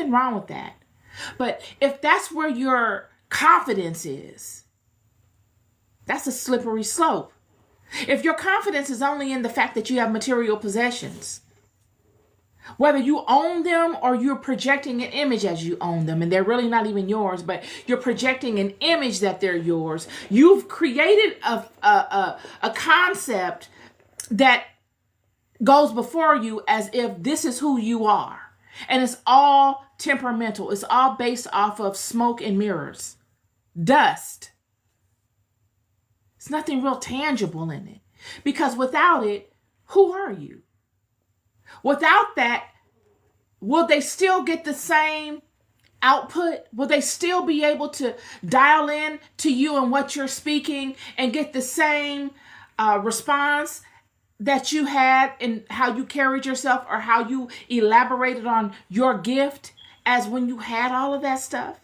nothing wrong with that. But if that's where your confidence is, that's a slippery slope. If your confidence is only in the fact that you have material possessions, whether you own them or you're projecting an image as you own them, and they're really not even yours, but you're projecting an image that they're yours, you've created a concept that goes before you as if this is who you are. And it's all temperamental. It's all based off of smoke and mirrors, dust. It's nothing real tangible in it. Because without it, who are you? Without that, will they still get the same output? Will they still be able to dial in to you and what you're speaking and get the same response that you had in how you carried yourself or how you elaborated on your gift as when you had all of that stuff?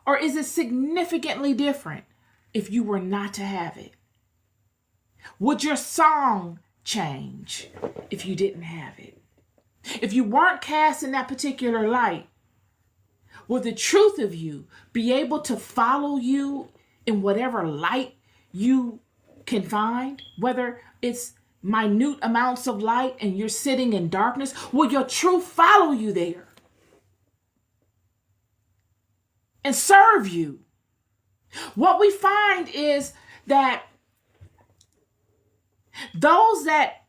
Or is it significantly different if you were not to have it? Would your song change if you didn't have it? If you weren't cast in that particular light, would the truth of you be able to follow you in whatever light you can find? Whether it's minute amounts of light and you're sitting in darkness, will your truth follow you there and serve you? What we find is that those that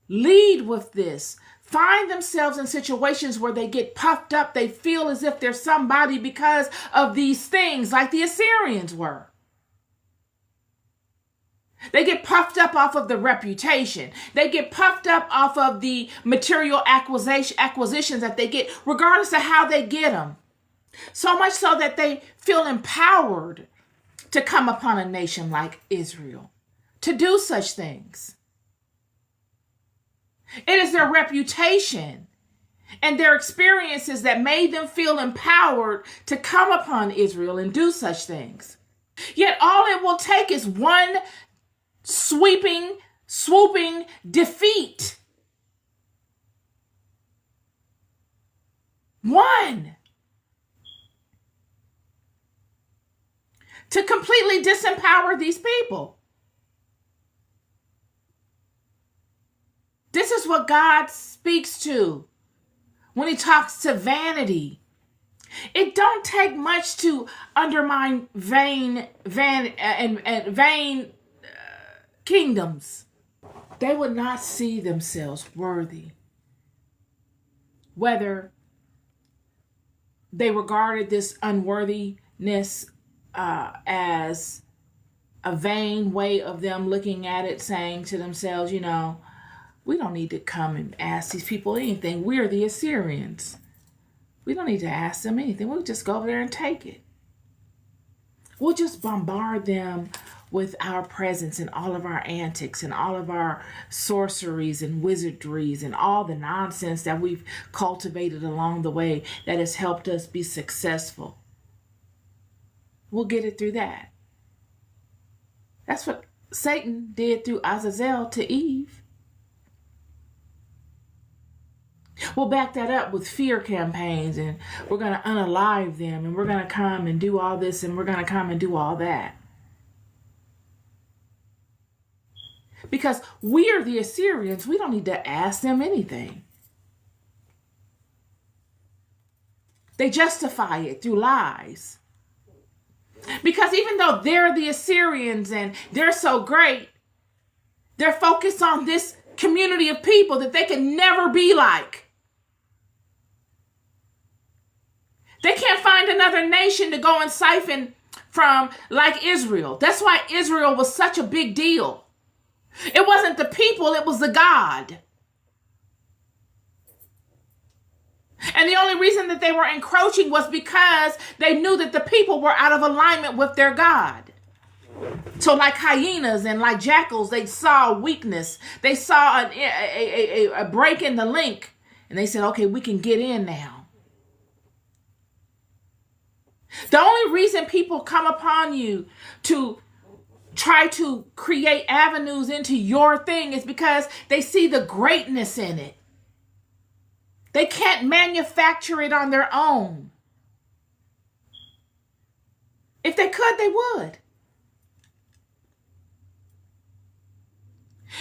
lead with this find themselves in situations where they get puffed up. They feel as if they're somebody because of these things, like the Assyrians were. They get puffed up off of the reputation. They get puffed up off of the material acquisitions that they get, regardless of how they get them. So much so that they feel empowered to come upon a nation like Israel, to do such things. It is their reputation and their experiences that made them feel empowered to come upon Israel and do such things. Yet all it will take is one swooping defeat. One. To completely disempower these people. This is what God speaks to when he talks to vanity. It don't take much to undermine vain kingdoms. They would not see themselves worthy. Whether they regarded this unworthiness as a vain way of them looking at it, saying to themselves, you know, we don't need to come and ask these people anything. We're the Assyrians. We don't need to ask them anything. We'll just go over there and take it. We'll just bombard them with our presence and all of our antics and all of our sorceries and wizardries and all the nonsense that we've cultivated along the way that has helped us be successful. We'll get it through that. That's what Satan did through Azazel to Eve. We'll back that up with fear campaigns, and we're going to unalive them, and we're going to come and do all this, and we're going to come and do all that. Because we are the Assyrians, we don't need to ask them anything. They justify it through lies. Because even though they're the Assyrians and they're so great, they're focused on this community of people that they can never be like. They can't find another nation to go and siphon from like Israel. That's why Israel was such a big deal. It wasn't the people, it was the God. And the only reason that they were encroaching was because they knew that the people were out of alignment with their God. So like hyenas and like jackals, they saw weakness. They saw a break in the link. And they said, okay, we can get in now. The only reason people come upon you to try to create avenues into your thing is because they see the greatness in it. They can't manufacture it on their own. If they could, they would.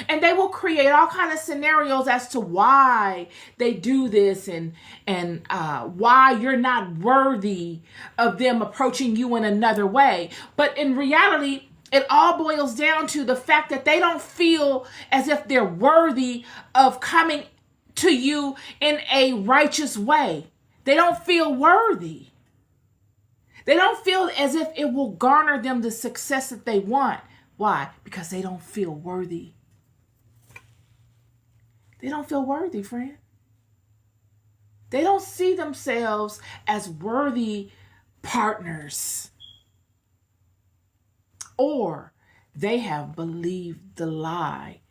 And they will create all kinds of scenarios as to why they do this and why you're not worthy of them approaching you in another way. But in reality, it all boils down to the fact that they don't feel as if they're worthy of coming to you in a righteous way. They don't feel worthy. They don't feel as if it will garner them the success that they want. Why? Because they don't feel worthy. They don't feel worthy, friend. They don't see themselves as worthy partners. Or they have believed the lie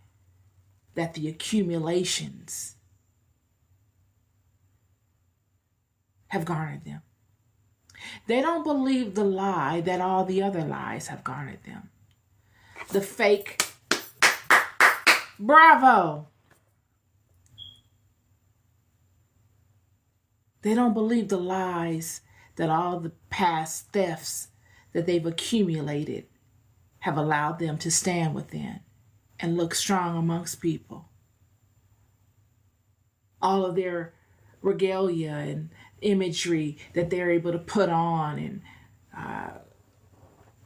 that the accumulations have garnered them. They don't believe the lie that all the other lies have garnered them. The fake, bravo. They don't believe the lies that all the past thefts that they've accumulated have allowed them to stand within and look strong amongst people. All of their regalia and imagery that they're able to put on and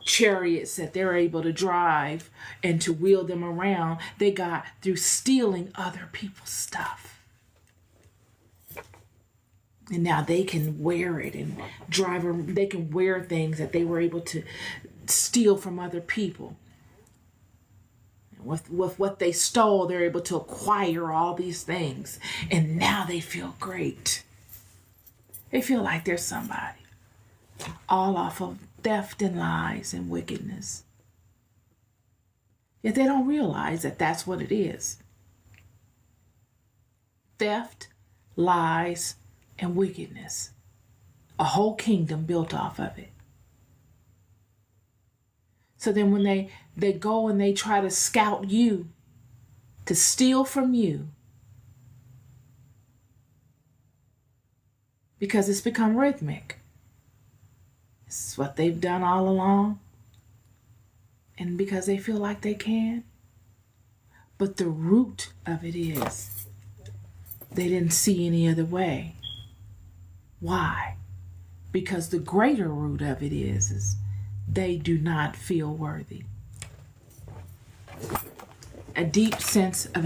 chariots that they're able to drive and to wheel them around, they got through stealing other people's stuff. And now they can wear it and drive, they can wear things that they were able to steal from other people. With what they stole, they're able to acquire all these things. And now they feel great. They feel like they're somebody. All off of theft and lies and wickedness. Yet they don't realize that that's what it is. Theft, lies, and wickedness. A whole kingdom built off of it. So then when they go and they try to scout you, to steal from you, because it's become rhythmic. It's what they've done all along. And because they feel like they can. But the root of it is they didn't see any other way. Why? Because the greater root of it is they do not feel worthy. A deep sense of